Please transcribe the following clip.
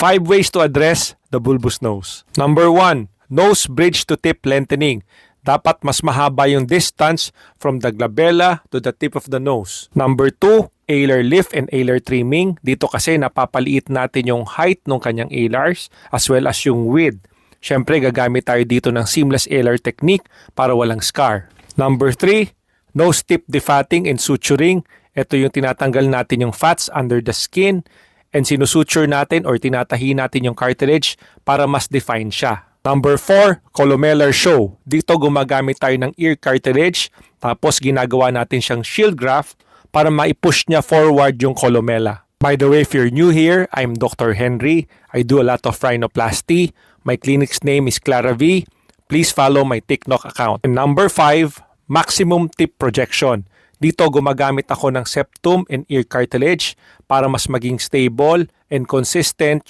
5 ways to address the bulbous nose. Number 1, nose bridge to tip lengthening. Dapat mas mahaba yung distance from the glabella to the tip of the nose. Number 2, alar lift and alar trimming. Dito kasi napapaliit natin yung height ng kanyang alars as well as yung width. Siyempre gagamit tayo dito ng seamless alar technique para walang scar. Number 3, nose tip defatting and suturing. Ito yung tinatanggal natin yung fats under the skin and sinusuture natin or tinatahi natin yung cartilage para mas define siya. Number 4, columellar show. Dito gumagamit tayo ng ear cartilage tapos ginagawa natin siyang shield graft para maipush niya forward yung columella. By the way, if you're new here, I'm Dr. Henry. I do a lot of rhinoplasty. My clinic's name is Clara V. Please follow my TikTok account. And number 5, maximum tip projection. Dito gumagamit ako ng septum and ear cartilage para mas maging stable and consistent